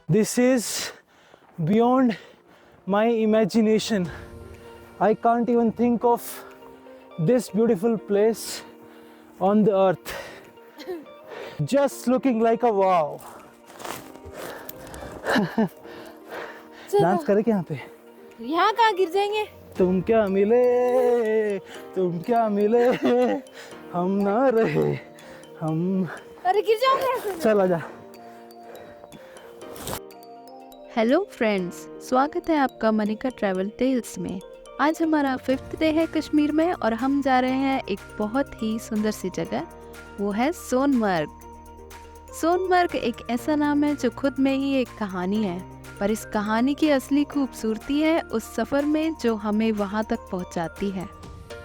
This is beyond my imagination. I can't even think of this beautiful place on the earth. Just looking like a wow. Dance करे क्या यहाँ पे? यहाँ कहाँ गिर जाएंगे? तुम क्या मिले हम ना रहे हम। अरे गिर जाओगे। चल आजा। हेलो फ्रेंड्स, स्वागत है आपका मनिका ट्रैवल टेल्स में। आज हमारा 5th डे है कश्मीर में और हम जा रहे हैं एक बहुत ही सुंदर सी जगह, वो है सोनमर्ग। सोनमर्ग एक ऐसा नाम है जो खुद में ही एक कहानी है, पर इस कहानी की असली खूबसूरती है उस सफ़र में जो हमें वहाँ तक पहुँचाती है।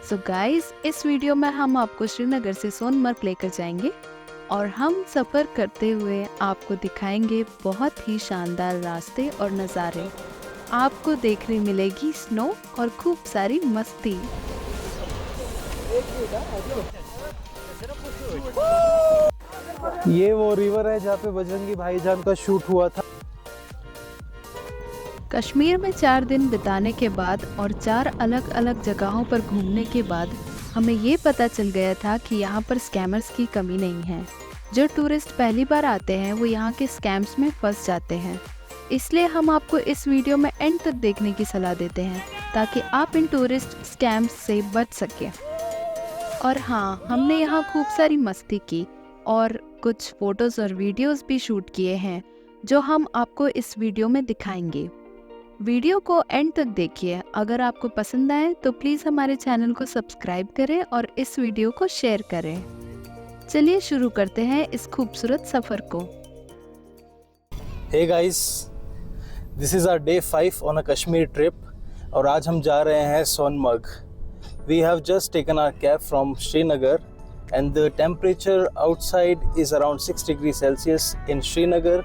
सो गाइस, इस वीडियो में हम आपको श्रीनगर से सोनमर्ग लेकर जाएंगे और हम सफ़र करते हुए आपको दिखाएंगे बहुत ही शानदार रास्ते और नज़ारे। आपको देखने मिलेगी स्नो और खूब सारी मस्ती। ये वो रिवर है जहाँ पे बजरंगी भाईजान का शूट हुआ था। कश्मीर में 4 दिन बिताने के बाद और 4 अलग अलग जगहों पर घूमने के बाद हमें ये पता चल गया था कि यहाँ पर स्कैमर्स की कमी नहीं है। जो टूरिस्ट पहली बार आते हैं वो यहाँ के स्कैम्स में फंस जाते हैं, इसलिए हम आपको इस वीडियो में एंड तक देखने की सलाह देते हैं ताकि आप इन टूरिस्ट स्कैम्स से बच सकें। और हाँ, हमने यहाँ खूब सारी मस्ती की और कुछ फोटोज़ और वीडियोस भी शूट किए हैं जो हम आपको इस वीडियो में दिखाएंगे। वीडियो को एंड तक देखिए। अगर आपको पसंद आए तो प्लीज़ हमारे चैनल को सब्सक्राइब करें और इस वीडियो को शेयर करें। चलिए शुरू करते हैं इस खूबसूरत सफ़र को। Hey guys, this is our day 5 on a Kashmir trip और आज हम जा रहे हैं Sonamarg. We have just taken our cab from Srinagar and the temperature outside is around 6 degrees Celsius in Srinagar.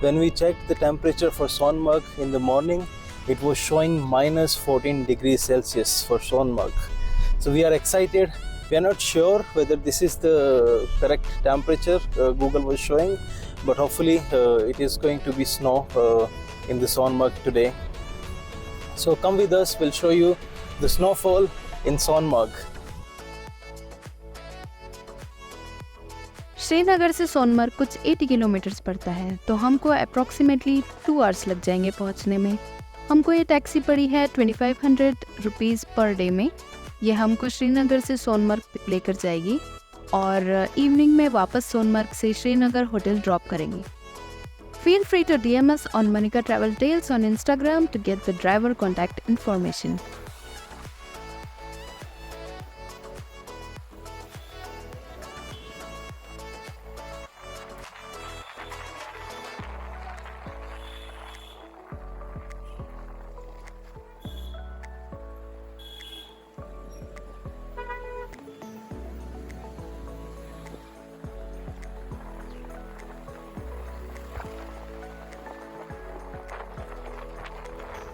When we checked the temperature for Sonmarg in the morning, it was showing minus 14 degrees Celsius for Sonmarg. So we are excited. We are not sure whether this is the correct temperature Google was showing, but hopefully it is going to be snow in the Sonmarg today. So come with us, we'll show you the snowfall in Sonmarg. Srinagar से सोनमर्ग कुछ 80 kilometres पड़ता है, तो हमको approximately 2 hours लग जाएंगे पहुंचने में। हमको ये टैक्सी पड़ी है 2500 रुपीज़ पर डे में। ये हमको श्रीनगर से सोनमर्ग लेकर जाएगी और इवनिंग में वापस सोनमर्ग से श्रीनगर होटल ड्रॉप करेंगी। Feel free to DM us on Manika Travel Tales on Instagram to get the driver contact information.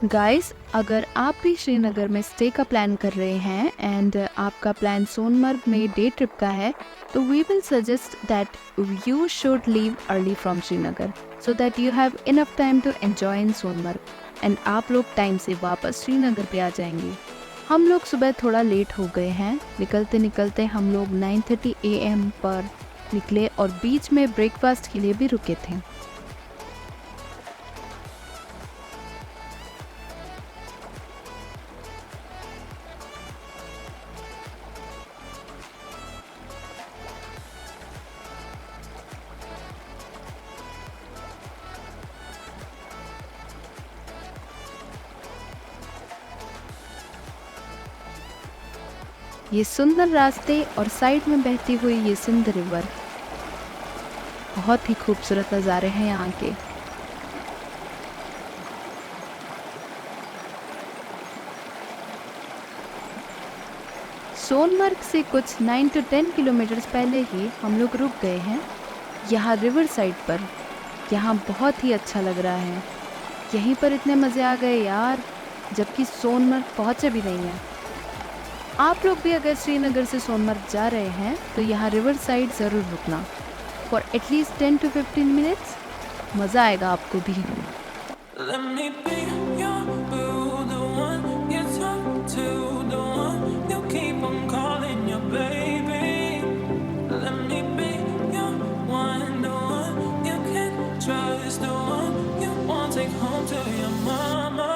Guys, अगर आप भी श्रीनगर में स्टे का प्लान कर रहे हैं एंड आपका प्लान सोनमर्ग में डे ट्रिप का है, तो we will suggest that you should leave early from Srinagar so that you have enough time to enjoy in Sonamarg and आप लोग टाइम से वापस श्रीनगर पे आ जाएंगे। हम लोग सुबह थोड़ा लेट हो गए हैं। निकलते निकलते हम लोग 9:30 AM पर निकले और बीच में ब्रेकफास्ट के लिए भी रुके थे। ये सुंदर रास्ते और साइड में बहती हुई ये सिंध रिवर, बहुत ही खूबसूरत नज़ारे हैं यहाँ के। सोनमर्ग से कुछ 9 to 10 किलोमीटर्स पहले ही हम लोग रुक गए हैं यहाँ रिवर साइड पर। यहाँ बहुत ही अच्छा लग रहा है। यहीं पर इतने मज़े आ गए यार, जबकि सोनमर्ग पहुँचे भी नहीं है। आप लोग भी अगर श्रीनगर से सोनमर्ग जा रहे हैं तो यहाँ रिवर साइड ज़रूर रुकना फॉर एटलीस्ट 10 to 15 मिनट्स। मज़ा आएगा आपको भी। Let me be your boo, the one you talk to, the one you keep on calling your baby. Let me be your one, the one you can trust, the one you won't take home to your mama.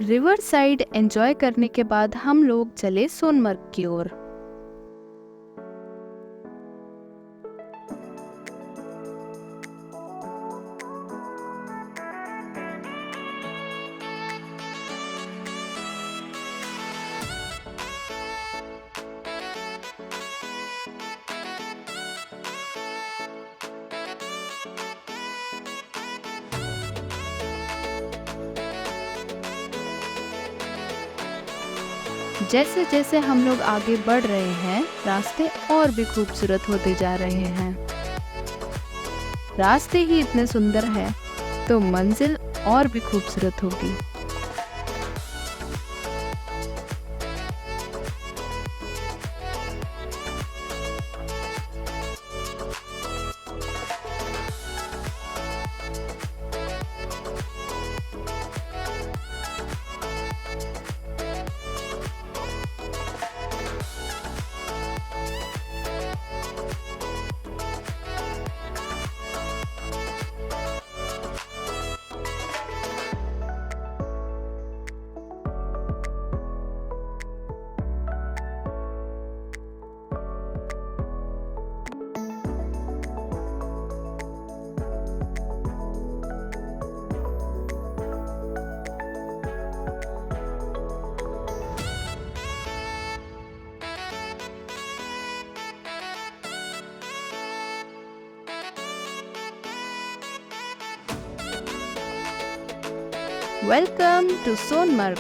River side enjoy करने के बाद हम लोग चले सोनमर्ग की ओर। जैसे जैसे हम लोग आगे बढ़ रहे हैं, रास्ते और भी खूबसूरत होते जा रहे हैं। रास्ते ही इतने सुंदर हैं, तो मंजिल और भी खूबसूरत होगी। Welcome to Sonmarg.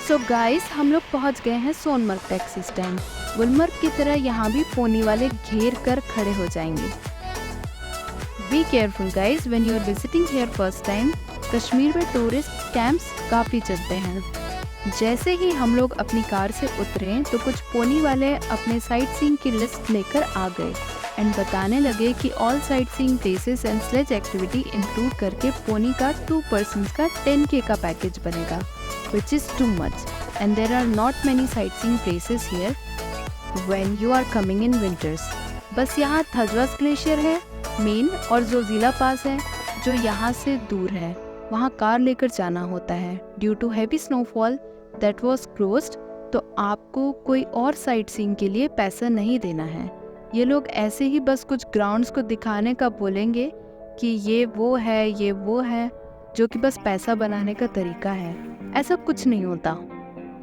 So guys, हम लोग पहुंच गए हैं सोनमर्ग टैक्सी स्टैंड। गुलमर्ग की तरह यहाँ भी पोनी वाले घेर कर खड़े हो जाएंगे। Be careful guys when you are visiting here first time. Kashmir में टूरिस्ट कैंप्स काफ़ी चलते हैं। जैसे ही हम लोग अपनी कार से उतरे तो कुछ पोनी वाले अपने साइट सीइंग की लिस्ट लेकर आ गए एंड बताने लगे कि all sight seeing places and sledge activity include करके पोनी का 2 पर्सन्स का 10K का पैकेज बनेगा, which is too much and there are not many sightseeing places here when you are coming in winters। बस यहाँ थजवास ग्लेशियर है main और जोजिला पास है जो यहाँ से दूर है। वहाँ कार लेकर जाना होता है। Due to heavy snowfall that was closed, तो आपको कोई और साइट सीइंग के लिए पैसा नहीं देना है। ये लोग ऐसे ही बस कुछ ग्राउंड्स को दिखाने का बोलेंगे कि ये वो है, जो कि बस पैसा बनाने का तरीका है। ऐसा कुछ नहीं होता।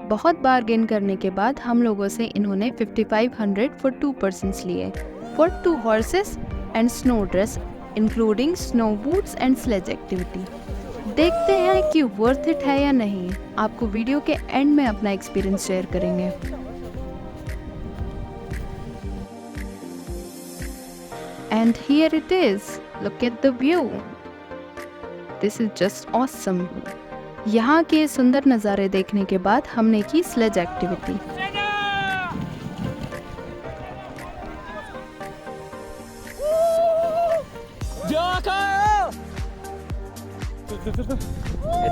बहुत बार्गेन करने के बाद हम लोगों से इन्होंने 5500 फॉर 2 पर्सन्स लिए, for 2 horses and snow dress including snow boots and sledge activity. देखते हैं कि वर्थ इट है या नहीं। आपको वीडियो के एंड में अपना एक्सपीरियंस शेयर करेंगे। And here it is. Look at the view. This is just awesome. यहाँ के सुंदर नज़ारे देखने के बाद हमने की sledge activity.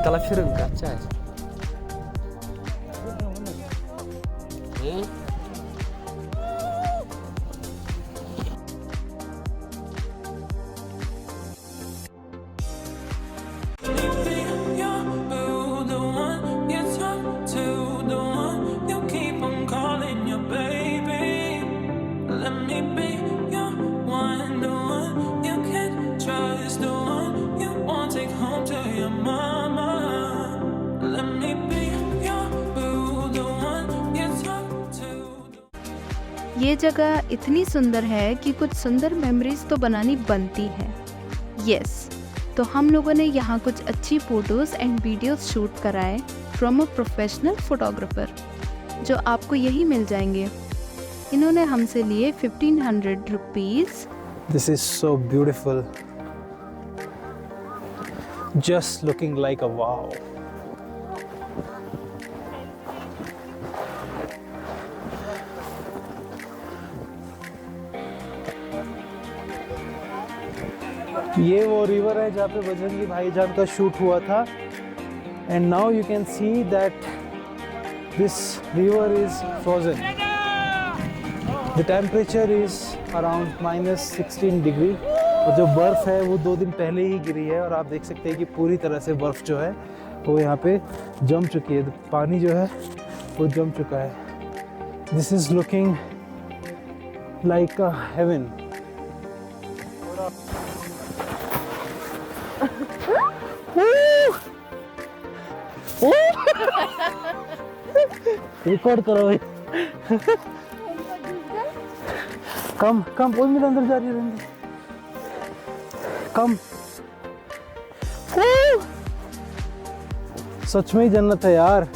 Ela firanga, cześć. ये जगह इतनी सुंदर है कि कुछ सुंदर मेमोरीज तो बनानी बनती है। यस, तो हम लोगों ने यहाँ कुछ अच्छी फोटोज़ एंड वीडियोस शूट कराए फ्रॉम अ प्रोफेशनल फोटोग्राफर, जो आपको यही मिल जाएंगे। इन्होंने हमसे लिए 1500 rupees. This is so beautiful. Just looking like a wow. ये वो रिवर है जहाँ पे बजरंगी भाईजान का शूट हुआ था। And now you can see that this river is frozen. The temperature is around -16 degree, और जो बर्फ़ है वो 2 दिन पहले ही गिरी है, और आप देख सकते हैं कि पूरी तरह से बर्फ़ जो है वो यहाँ पे जम चुकी है। पानी जो है वो जम चुका है। This is looking like a heaven. Record करो भाई। कम कोई मेरे अंदर जा रही है। कम। सच में ही जन्नत है यार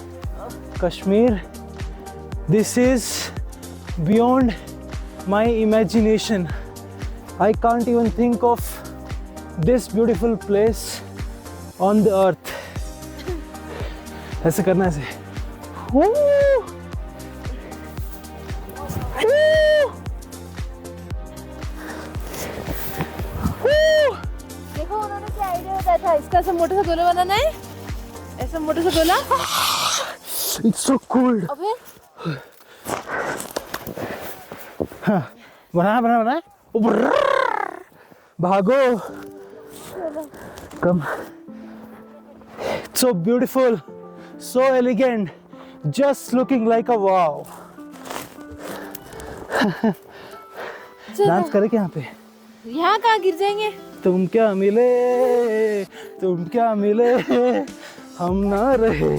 Kashmir. This is beyond my imagination. I can't even think of this beautiful place on the earth. ऐसे करना, ऐसे। देखो उन्होंने क्या आइडिया बताया था, इसका ऐसा मोटा सा गोला बनाना है, ऐसा मोटा सा गोला। It's so cold. अबे बना भागो। कम। It's so beautiful, so elegant, just looking like a wow. Dance करे क्या यहाँ पे? यहाँ कहाँ गिर जाएंगे? तुम क्या मिले हम ना रहे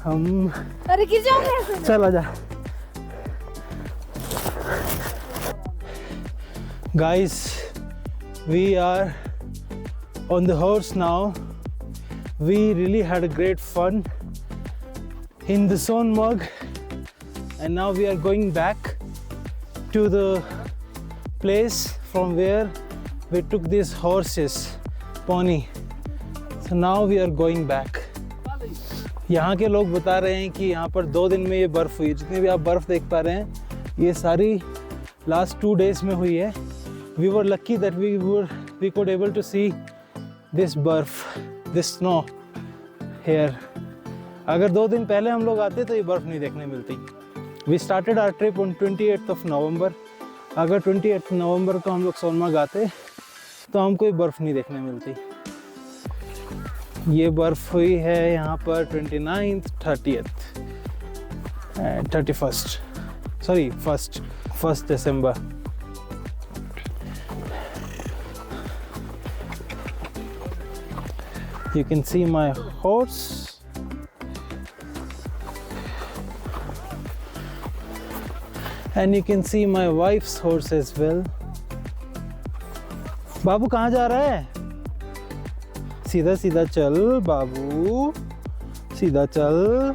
हम। अरे गिर जाओगे ऐसे। चल आजा। Guys, we are on the horse now. We really had a great fun in the Sonmarg, and now we are going back to the place from where we took these horses, pony. So now we are going back. यहाँ के लोग बता रहे हैं कि यहाँ पर 2 दिन में ये बर्फ़ हुई। जितनी भी आप बर्फ़ देख पा रहे हैं ये सारी लास्ट 2 days में हुई है। We were lucky that we could able to see this बर्फ़, this snow here. अगर 2 दिन पहले हम लोग आते तो ये बर्फ़ नहीं देखने मिलती। We started our trip on 28th of November. अगर 28th नवंबर को हम लोग सोनमर्ग आते तो हमको ये बर्फ़ नहीं देखने मिलती। ये बर्फ हुई है यहाँ पर 29th 30th and 31st, sorry 1st December. You can see my horse. And you can see my wife's horse as well. बाबू कहाँ जा रहा है? सीधा सीधा चल बाबू, सीधा चल.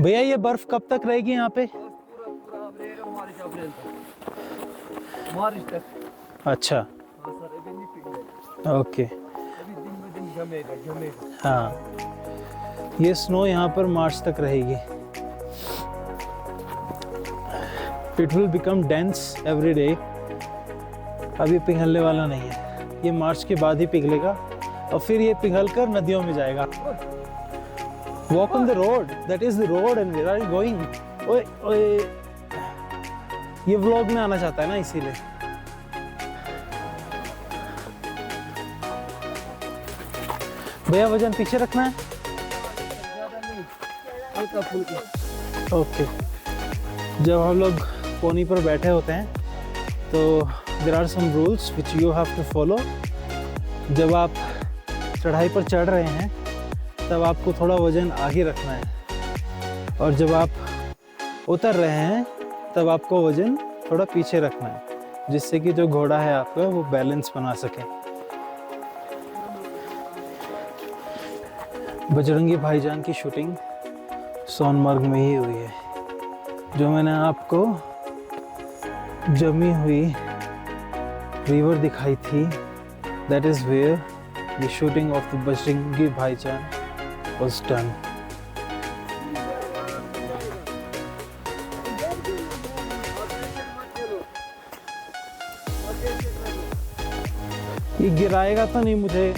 भैया ये बर्फ कब तक रहेगी यहाँ पे? अच्छा, ओके. हाँ, ये स्नो यहाँ पर मार्च तक रहेगी. It will become dense every day. अभी पिघलने वाला नहीं है, ये मार्च के बाद ही पिघलेगा और फिर ये पिघल कर नदियों में जाएगा. Walk on the road. That is the road and where are you going? ओए ओए, ये व्लॉग में आना चाहता है ना, इसीलिए. भैया वजन पीछे रखना है. ओके. जब हम लोग पोनी पर बैठे होते हैं तो there are some rules which you have to follow. जब आप चढ़ाई पर चढ़ रहे हैं तब आपको थोड़ा वजन आगे रखना है और जब आप उतर रहे हैं तब आपको वजन थोड़ा पीछे रखना है, जिससे कि जो घोड़ा है आपका वो बैलेंस बना सके. बजरंगी भाईजान की शूटिंग सोनमर्ग में ही हुई है. जो मैंने आपको जमी हुई रिवर दिखाई थी, that is where the shooting of the Bajrangi Bhaijaan was done. ये गिराएगा तो नहीं मुझे?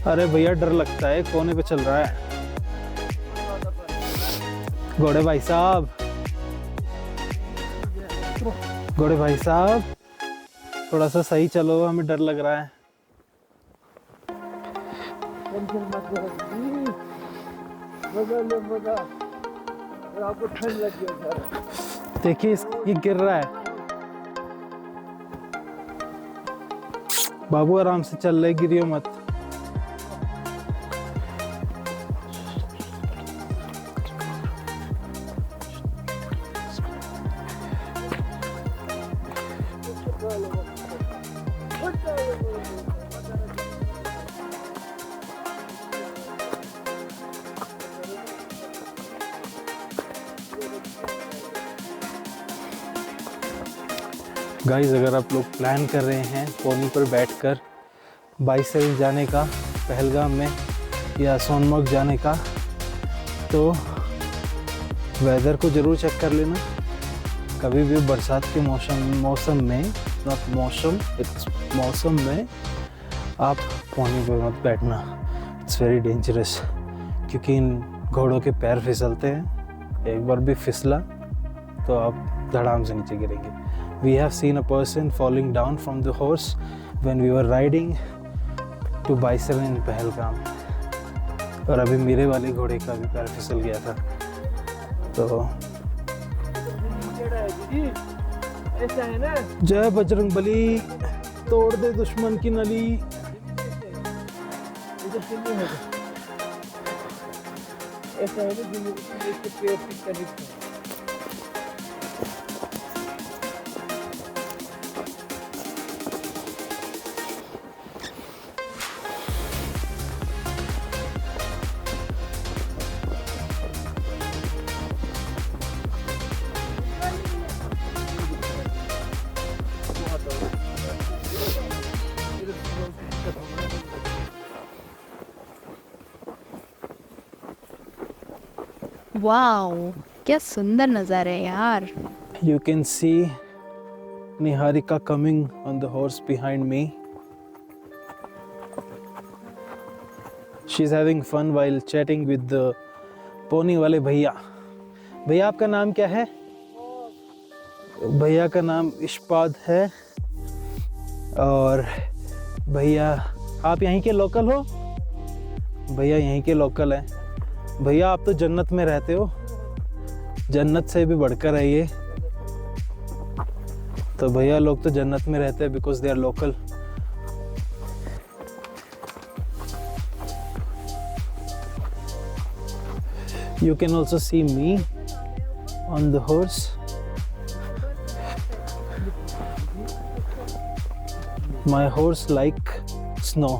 अरे भैया डर लगता है, कोने पे चल रहा है. घोड़े भाई साहब, घोड़े भाई साहब, थोड़ा सा सही चलो, हमें डर लग रहा है. देखिए ये गिर रहा है. बाबू आराम से चल रहे, गिरियो मत. गाइस, अगर आप लोग प्लान कर रहे हैं पोनी पर बैठकर बाइसेल जाने का, पहलगाम में या सोनमर्ग जाने का, तो वेदर को ज़रूर चेक कर लेना. कभी भी बरसात के मौसम में, नॉट मौसम, इट्स मौसम में आप पोनी पर मत बैठना. इट्स वेरी डेंजरस, क्योंकि इन घोड़ों के पैर फिसलते हैं. एक बार भी फिसला तो आप धड़ाम से नीचे गिरेंगे. We have seen a person falling down from the horse when we were riding to Baisal in Pahalgam. और अभी मेरे वाले घोड़े का भी पैर फिसल गया था. तो ऐसा है ना, जय बजरंगबली, तोड़ दे दुश्मन की नली. ऐसा है ना, जिंदगी पैर ठीक करने. वाओ, क्या सुंदर नज़ारा है यार. You can see Niharika coming on the horse behind me. She's having fun while chatting with the pony वाले भैया। भैया आपका नाम क्या है? भैया का नाम इशपाद है। और भैया आप यहीं के लोकल हो? भैया यहीं के लोकल हैं। भैया आप तो जन्नत में रहते हो, जन्नत से भी बढ़कर है ये। तो भैया लोग तो जन्नत में रहते हैं because they are local. You can also see me on the horse. My horse like snow,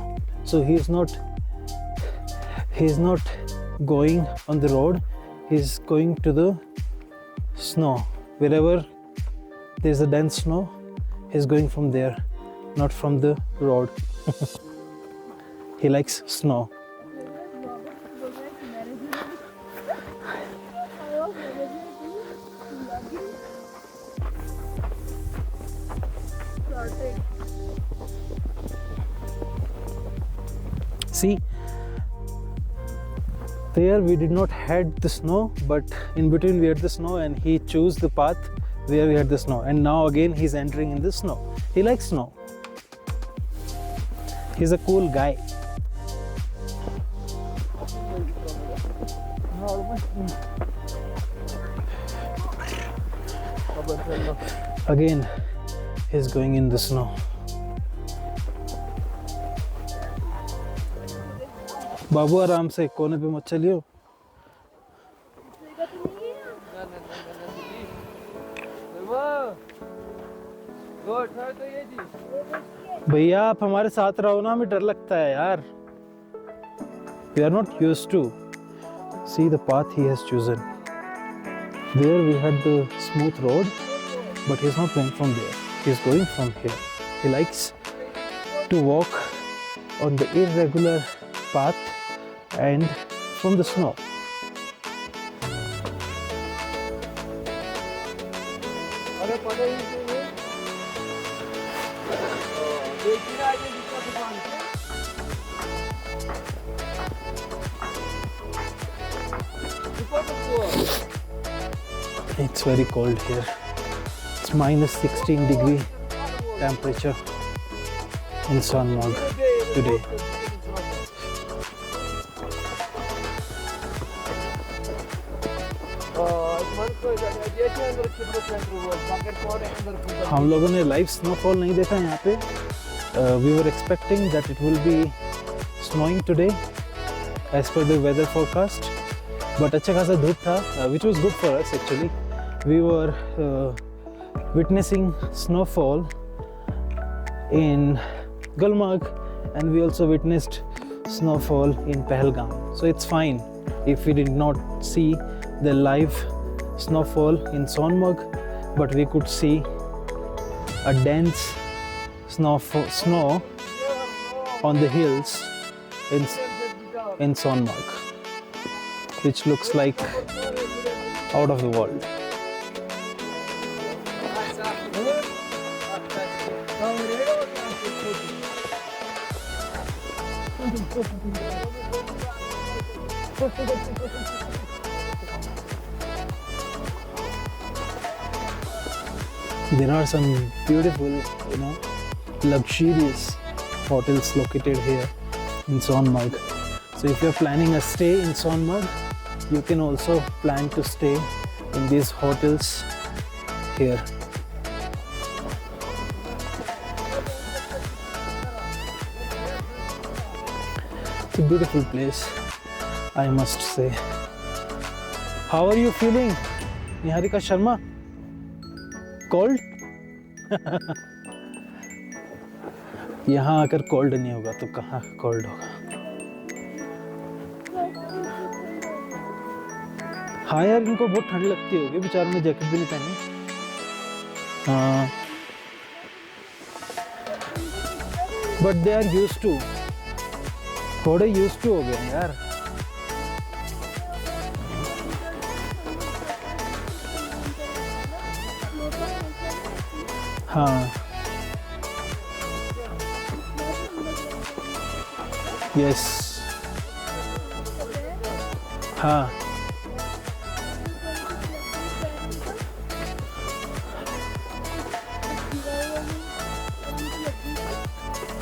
so he is not going on the road. He's going to the snow. Wherever there's a dense snow, he's going from there, not from the road. He likes snow. See, there we did not had the snow, but in between we had the snow, and he chose the path where we had the snow, and now again he's entering in the snow. He likes snow. He's a cool guy. Again, he's going in the snow. बाबू आराम से, कोने पे मत चलियो। भैया आप हमारे साथ रहो ना, हमें डर लगता है यार। We are not used to see the path he has chosen. There we had the smooth road, but he's not going from there. He's going from here. He likes to walk on the irregular path and from the snow. It's very cold here. It's minus 16 degree temperature in Sonmarg today. हम लोगों ने live snowfall नहीं देखा यहाँ पे। We were expecting that it will be snowing today as per the weather forecast, but अच्छा खासा धूप था, which was good for us actually. We were witnessing snowfall in Gulmarg, and we also witnessed snowfall in Pahalgam. So it's fine if we did not see the live snowfall in Sonmarg, but we could see a dense snow on the hills in Sonmarg, which looks like out of the world. There are some beautiful, luxurious hotels located here in Sonmarg. So if you're planning a stay in Sonmarg, you can also plan to stay in these hotels here. It's a beautiful place, I must say. How are you feeling, Niharika Sharma? Cold? यहाँ आकर cold नहीं होगा तो कहाँ cold होगा। हाँ यार, इनको बहुत ठंड लगती होगी, बेचारों ने जैकेट भी नहीं पहनी। हाँ, but they are used to, थोड़े यूज्ड टू हो गए हैं यार। हाँ, यस, हाँ,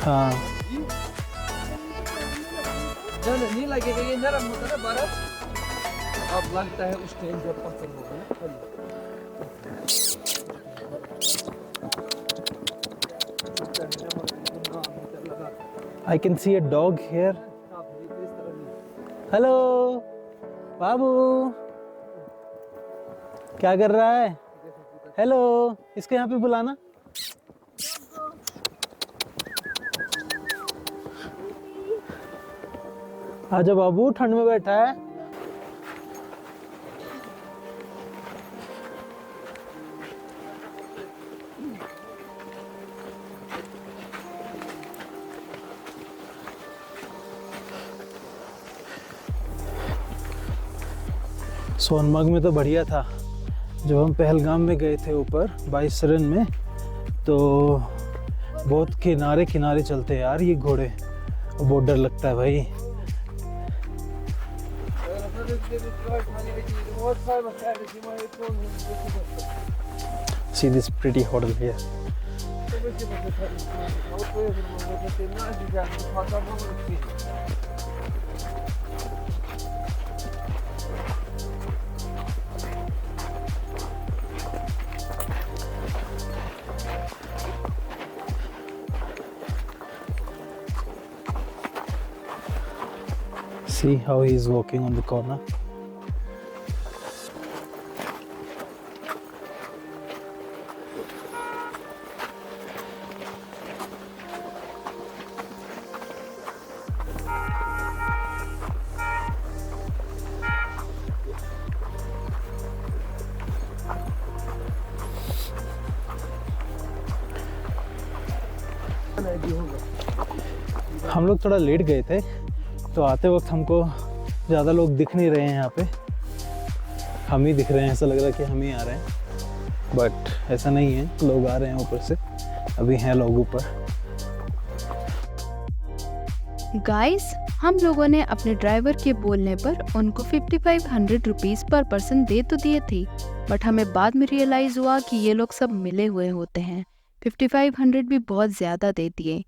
हाँ नहीं लगेगा, ये नरम होता है ना बर्फ, अब लगता है उस टाइम जब पसंद होगा ना फल। I can see a dog here. Hello बाबू, क्या कर रहा है? हेलो, इसको यहाँ पे बुलाना। आजा बाबू, ठंड में बैठा है। सोनमर्ग में तो बढ़िया था। जब हम पहलगाम में गए थे ऊपर 22 सरन में, तो बहुत किनारे किनारे चलते हैं यार ये घोड़े, बहुत डर लगता है भाई। See this pretty hotel here. See how he is walking on the corner. हम लोग थोड़ा लेट गए थे, तो आते वक्त हमको ज़्यादा लोग दिख नहीं रहे हैं यहाँ पे। हम ही दिख रहे हैं, ऐसा लग रहा है कि हम ही आ रहे हैं, बट ऐसा नहीं है, लोग आ रहे हैं ऊपर से। अभी हैं लोग ऊपर। गाइस, हम लोगों ने अपने ड्राइवर के बोलने पर उनको 5500 रुपीज़ पर पर्सन दे तो दिए थे, बट हमें बाद में रियलाइज़ हुआ कि ये लोग सब मिले हुए होते हैं। 5500 भी बहुत ज़्यादा दे दिए।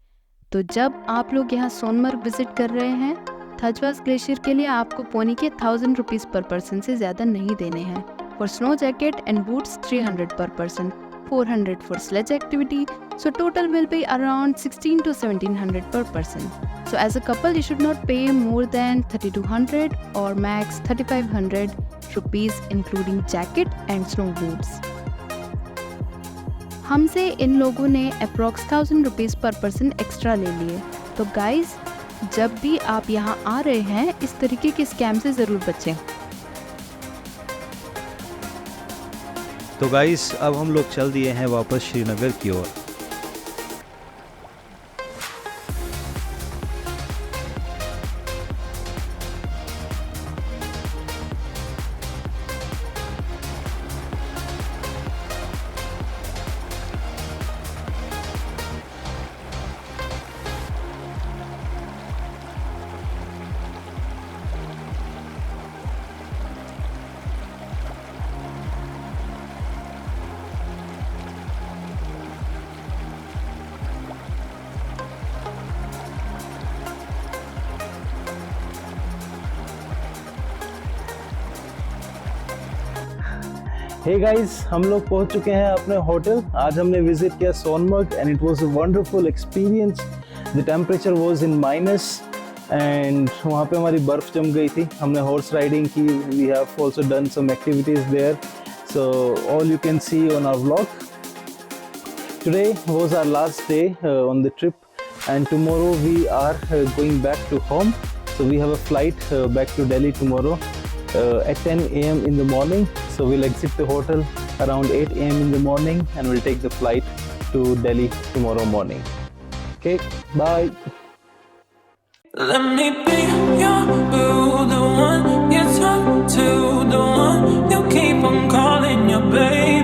तो जब आप लोग यहाँ सोनमर्ग विजिट कर रहे हैं, थजवास ग्लेशियर के लिए आपको पौनी के 1000 रुपीज़ पर पर्सन से ज़्यादा नहीं देने हैं। For snow jacket and boots 300 per person, 400 for sledge activity, so total will be around 16 to 1700 per person. So as a couple you should not pay more than 3200 or max 3500 rupees including jacket and snow boots. हमसे इन लोगों ने approx 1000 rupees पर person extra ले लिए। तो guys, जब भी आप यहाँ आ रहे हैं, इस तरीके के स्कैम से ज़रूर बचें। तो गाइस, अब हम लोग चल दिए हैं वापस श्रीनगर की ओर। हे गाइस, हम लोग पहुंच चुके हैं अपने होटल। आज हमने विजिट किया Sonamarg and it was a wonderful experience. The temperature was in minus and वहाँ पे हमारी बर्फ़ जम गई थी। हमने हॉर्स राइडिंग की। We have also done some activities there, so all you can see on our vlog. Today was our last day on the trip and tomorrow we are going back to home. So we have a flight back to Delhi tomorrow at 10 a.m. in the morning. So we'll exit the hotel around 8 a.m. in the morning and we'll take the flight to Delhi tomorrow morning. Okay, bye. Let me be your boo, the one you talk to, the one you keep on calling your baby.